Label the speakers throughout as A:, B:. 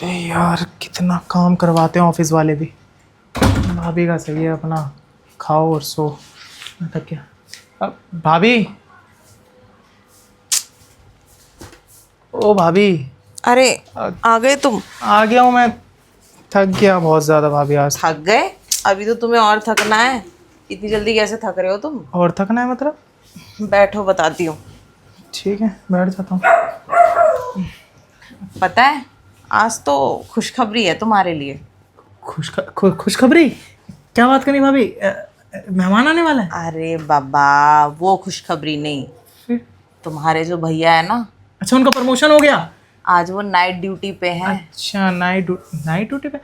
A: अरे यार कितना काम करवाते हैं ऑफिस वाले भी। भाभी का सही है, अपना खाओ और सो। मैं थक गया। अब भाभी, ओ भाभी।
B: अरे
A: आ,
B: आ गए तुम।
A: आ गया हूँ मैं। थक गया बहुत ज़्यादा भाभी आज।
B: थक गए? अभी तो तुम्हें और थकना है। इतनी जल्दी कैसे थक रहे हो तुम?
A: और थकना है मतलब?
B: बैठो बताती हूँ।
A: ठीक है, बैठ जाता हूँ।
B: पता है, आज तो खुशखबरी है तुम्हारे लिए।
A: खुशखबरी? क्या बात करनी भाभी? मेहमान आने वाला है?
B: अरे बाबा, वो खुशखबरी नहीं।
A: फिर?
B: तुम्हारे जो भैया है ना,
A: अच्छा, उनका प्रमोशन हो गया?
B: आज वो नाइट ड्यूटी पे हैं।
A: अच्छा, नाइट ड्यूटी पे।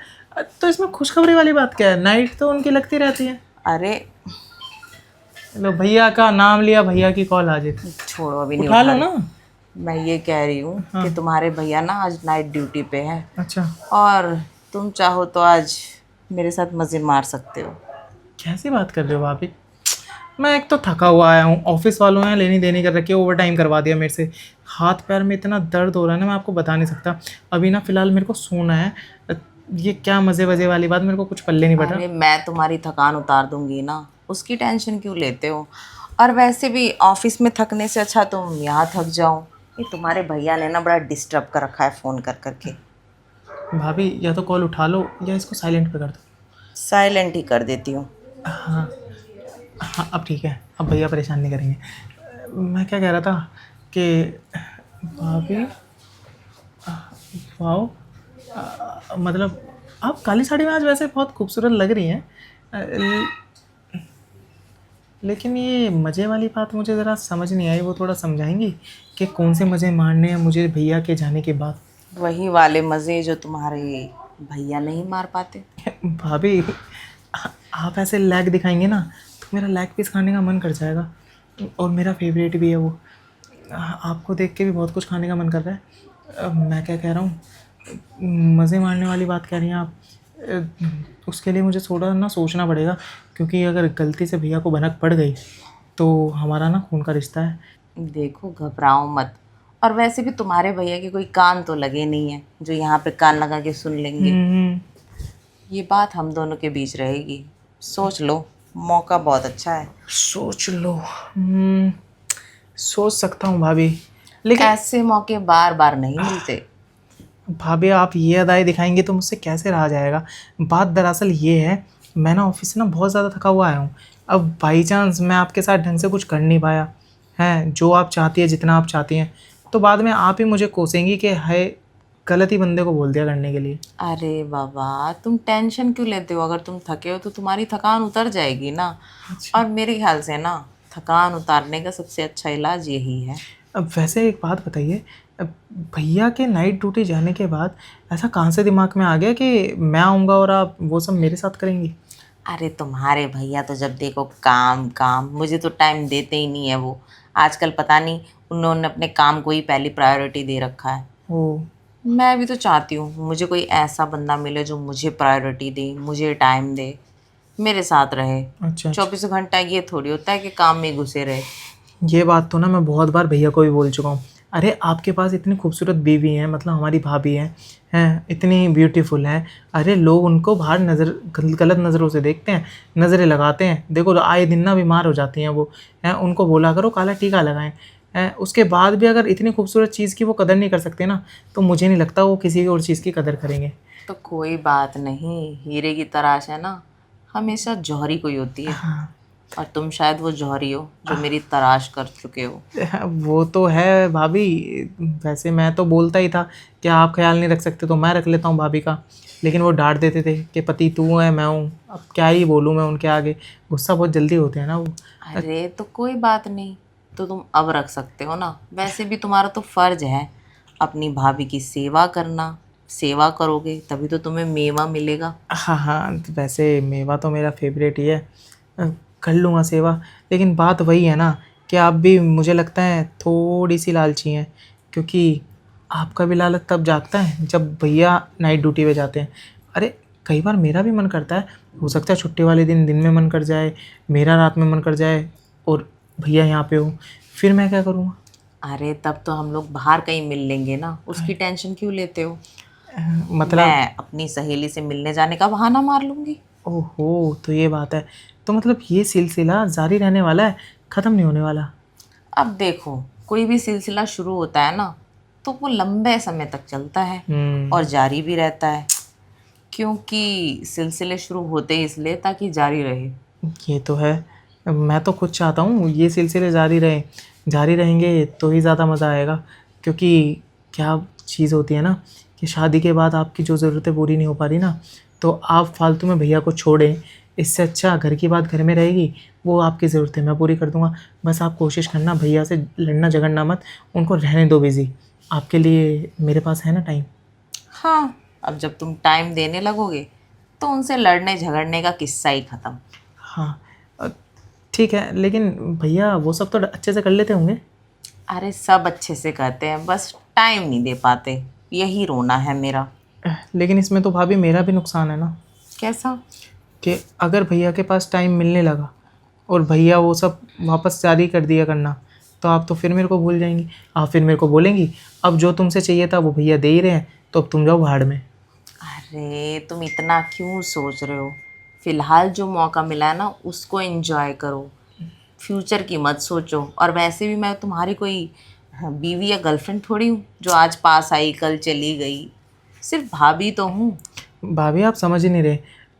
A: तो इसमें खुशखबरी वाली बात क्या है? नाइट तो उनकी लगती रहती है।
B: अरे
A: लो, भैया का नाम लिया, भैया की कॉल आ जाती।
B: छोड़ो, अभी नहीं
A: उठा
B: उठा
A: लो
B: रही।
A: ना।
B: मैं ये कह रही हूँ कि तुम्हारे भैया ना आज नाइट ड्यूटी पे हैं
A: अच्छा।
B: और तुम चाहो तो आज मेरे साथ मज़े मार सकते हो।
A: कैसी बात कर रहे हो भाभी? मैं एक तो थका हुआ आया हूँ, ऑफिस वालों ने लेनी देनी कर रखी है, ओवर टाइम करवा दिया मेरे से। हाथ पैर में इतना दर्द हो रहा है ना, मैं आपको बता नहीं सकता। अभी ना फिलहाल मेरे को सोना है। ये क्या मज़े वज़े वाली बात, मेरे को कुछ पल्ले नहीं पड़
B: अरे
A: रहा।
B: मैं तुम्हारी थकान उतार दूंगी ना, उसकी टेंशन क्यों लेते हो? और वैसे भी ऑफिस में थकने से अच्छा तुम यहाँ थक जाओ। ये तुम्हारे भैया ने ना बड़ा डिस्टर्ब कर रखा है फ़ोन कर करके।
A: भाभी, या तो कॉल उठा लो या इसको साइलेंट पे कर दो।
B: साइलेंट ही कर देती हूँ।
A: हाँ। हाँ, अब ठीक है, अब भैया परेशान नहीं करेंगे। मैं क्या कह रहा था कि भाभी, वाओ, मतलब आप काली साड़ी में आज वैसे बहुत खूबसूरत लग रही हैं। लेकिन ये मज़े वाली बात मुझे ज़रा समझ नहीं आई, वो थोड़ा समझाएंगी कि कौन से मज़े मारने हैं मुझे भैया के जाने के बाद?
B: वही वाले मज़े जो तुम्हारे भैया नहीं मार पाते।
A: भाभी, आप ऐसे लैग दिखाएंगे ना तो मेरा लैग पीस खाने का मन कर जाएगा, और मेरा फेवरेट भी है वो। आपको देख के भी बहुत कुछ खाने का मन कर रहा है। मैं क्या कह रहा हूँ, मज़े मारने वाली बात कह रही हैं आप। उसके लिए मुझे थोड़ा ना सोचना पड़ेगा, क्योंकि अगर गलती से भैया को भनक पड़ गई तो हमारा ना खून का रिश्ता है।
B: देखो, घबराओ मत। और वैसे भी तुम्हारे भैया के कोई कान तो लगे नहीं है जो यहाँ पे कान लगा के सुन लेंगे।
A: हम्म।
B: ये बात हम दोनों के बीच रहेगी। सोच लो, मौका बहुत अच्छा है।
A: सोच लो। सोच सकता हूँ भाभी, लेकिन
B: ऐसे मौके बार बार नहीं मिलते।
A: भाभी आप ये अदाएँ दिखाएंगे तो मुझसे कैसे रहा जाएगा। बात दरअसल ये है, मैं ना ऑफिस से ना बहुत ज़्यादा थका हुआ आया हूँ। अब बाई चांस मैं आपके साथ ढंग से कुछ कर नहीं पाया हैं, जो आप चाहती है, जितना आप चाहती हैं, तो बाद में आप ही मुझे कोसेंगी कि है गलत ही बंदे को बोल दिया करने के लिए।
B: अरे बाबा, तुम टेंशन क्यों लेते हो? अगर तुम थके हो तो तुम्हारी थकान उतर जाएगी ना।
A: अच्छा।
B: और मेरे ख्याल से ना, थकान उतारने का सबसे अच्छा इलाज यही है।
A: अब वैसे एक बात बताइए, अब भैया के नाइट ड्यूटी जाने के बाद ऐसा कहाँ से दिमाग में आ गया कि मैं आऊँगा और आप वो सब मेरे साथ करेंगी?
B: अरे तुम्हारे भैया तो जब देखो काम काम, मुझे तो टाइम देते ही नहीं है वो। आजकल पता नहीं, उन्होंने अपने काम को ही पहली प्रायोरिटी दे रखा है।
A: ओ।
B: मैं भी तो चाहती हूँ मुझे कोई ऐसा बंदा मिले जो मुझे प्रायोरिटी दे, मुझे टाइम दे, मेरे साथ रहे।
A: अच्छा अच्छा।
B: 24 घंटा ये थोड़ी होता है कि काम में घुसे रहे।
A: ये बात तो ना मैं बहुत बार भैया को भी बोल चुका हूँ। अरे आपके पास इतनी खूबसूरत बीवी है, मतलब हमारी भाभी हैं इतनी ब्यूटीफुल हैं। अरे लोग उनको बाहर गलत नज़रों से देखते हैं, नज़रें लगाते हैं। देखो आए दिन ना बीमार हो जाती हैं वो। हैं, उनको बोला करो काला टीका लगाएं। हैं, उसके बाद भी अगर इतनी खूबसूरत चीज़ की वो कदर नहीं कर सकते ना, तो मुझे नहीं लगता वो किसी और चीज़ की कदर करेंगे।
B: तो कोई बात नहीं, हीरे की तराश है ना, हमेशा जौहरी कोई होती है।
A: हाँ।
B: और तुम शायद वो जौहरी हो जो मेरी तलाश कर चुके हो।
A: वो तो है भाभी। वैसे मैं तो बोलता ही था कि आप ख्याल नहीं रख सकते तो मैं रख लेता हूँ भाभी का, लेकिन वो डांट देते थे कि पति तू है मैं हूँ। अब क्या ही बोलूँ मैं उनके आगे, गुस्सा बहुत जल्दी होते हैं ना वो।
B: अरे तो कोई बात नहीं, तो तुम अब रख सकते हो ना। वैसे भी तुम्हारा तो फर्ज है अपनी भाभी की सेवा करना। सेवा करोगे तभी तो तुम्हें मेवा मिलेगा।
A: हाँ हाँ, तो वैसे मेवा तो मेरा फेवरेट ही है। कर लूँगा सेवा, लेकिन बात वही है ना कि आप भी मुझे लगता है थोड़ी सी लालची हैं, क्योंकि आपका भी लालच तब जागता है जब भैया नाइट ड्यूटी पे जाते हैं। अरे कई बार मेरा भी मन करता है, हो सकता है छुट्टी वाले दिन दिन में मन कर जाए, मेरा रात में मन कर जाए, और भैया यहाँ पे हो, फिर मैं क्या करूँगा?
B: अरे तब तो हम लोग बाहर कहीं मिल लेंगे ना, उसकी टेंशन क्यों लेते हो?
A: मतलब
B: मैं अपनी सहेली से मिलने जाने का बहाना मार लूंगी।
A: ओहो, तो ये बात है। तो मतलब ये सिलसिला जारी रहने वाला है, ख़त्म नहीं होने वाला।
B: अब देखो, कोई भी सिलसिला शुरू होता है ना, तो वो लंबे समय तक चलता है और जारी भी रहता है, क्योंकि सिलसिले शुरू होते ही इसलिए ताकि जारी रहे।
A: ये तो है। मैं तो खुद चाहता हूँ ये सिलसिले जारी रहें, जारी रहेंगे तो ही ज़्यादा मज़ा आएगा। क्योंकि क्या चीज़ होती है ना कि शादी के बाद आपकी जो ज़रूरतें पूरी नहीं हो पा रही ना, तो आप फालतू में भैया को छोड़ें। इससे अच्छा घर की बात घर में रहेगी, वो आपकी ज़रूरतें मैं पूरी कर दूँगा। बस आप कोशिश करना, भैया से लड़ना झगड़ना मत, उनको रहने दो बिज़ी। आपके लिए मेरे पास है ना टाइम।
B: हाँ, अब जब तुम टाइम देने लगोगे तो उनसे लड़ने झगड़ने का किस्सा ही खत्म।
A: हाँ, ठीक है, लेकिन भैया वो सब तो अच्छे से कर लेते होंगे।
B: अरे सब अच्छे से करते हैं, बस टाइम नहीं दे पाते, यही रोना है मेरा।
A: लेकिन इसमें तो भाभी मेरा भी नुकसान है ना,
B: कैसा?
A: कि अगर भैया के पास टाइम मिलने लगा और भैया वो सब वापस जारी कर दिया करना, तो आप तो फिर मेरे को भूल जाएंगी। आप फिर मेरे को बोलेंगी अब जो तुमसे चाहिए था वो भैया दे ही रहे हैं, तो अब तुम जाओ भाड़ में।
B: अरे तुम इतना क्यों सोच रहे हो? फिलहाल जो मौका मिला है ना, उसको एंजॉय करो, फ्यूचर की मत सोचो। और वैसे भी मैं तुम्हारी कोई बीवी या गर्लफ्रेंड थोड़ी हूँ जो आज पास आई कल चली गई, सिर्फ भाभी तो हूँ।
A: भाभी आप समझ ही नहीं रहे।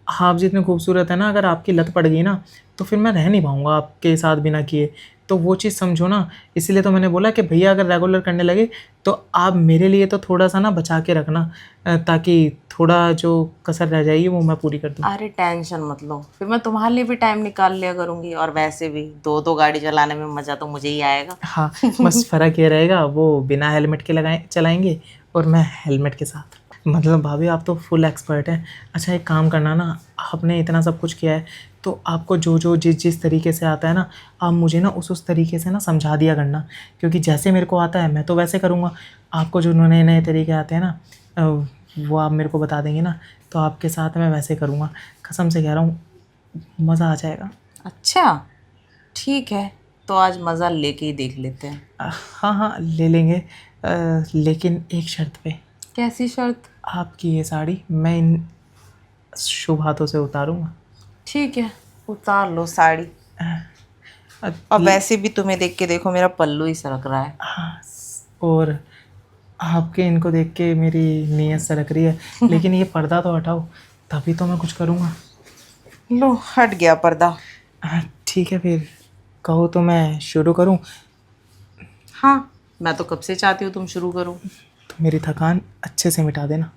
A: आप जितने खूबसूरत है ना, अगर आपकी लत पड़ गई ना तो फिर मैं रह नहीं पाऊँगा आपके साथ बिना किए। तो वो चीज़ समझो ना, इसलिए तो मैंने बोला कि भैया अगर रेगुलर करने लगे तो आप मेरे लिए तो थोड़ा सा ना बचा के रखना, ताकि थोड़ा जो कसर रह जाएगी वो मैं पूरी कर दूँ।
B: अरे टेंशन मत लो, फिर मैं तुम्हारे लिए भी टाइम निकाल लिया करूँगी। और वैसे भी दो दो गाड़ी चलाने में मज़ा तो मुझे ही आएगा।
A: हाँ, बस फ़र्क ये रहेगा वो बिना हेलमेट के लगाए चलाएंगे और मैं हेलमेट के साथ। मतलब भाभी आप तो फुल एक्सपर्ट हैं। अच्छा एक काम करना ना, आपने इतना सब कुछ किया है तो आपको जो जो जिस जिस तरीके से आता है ना, आप मुझे ना उस तरीके से ना समझा दिया करना। क्योंकि जैसे मेरे को आता है मैं तो वैसे करूँगा, आपको जो नए नए तरीके आते हैं ना, वो आप मेरे को बता देंगे ना, तो आपके साथ मैं वैसे करूँगा। कसम से कह रहा हूँ, मज़ा आ जाएगा।
B: अच्छा ठीक है, तो आज मज़ा लेके ही देख लेते हैं।
A: हाँ हाँ ले लेंगे, लेकिन एक शर्त पे।
B: कैसी शर्त?
A: आपकी ये साड़ी मैं इन शुभ हाथों से उतारूंगा।
B: ठीक है, उतार लो साड़ी।
A: अ,
B: और वैसे भी तुम्हें देख के देखो, मेरा पल्लू ही सरक रहा है।
A: हाँ, और आपके इनको देख के मेरी नीयत सरक रही है। लेकिन ये पर्दा तो हटाओ, तभी तो मैं कुछ करूँगा।
B: लो हट गया पर्दा।
A: ठीक है फिर, कहो तो मैं शुरू करूँ।
B: हाँ, मैं तो कब से चाहती हूँ तुम शुरू करो।
A: तो मेरी थकान अच्छे से मिटा देना।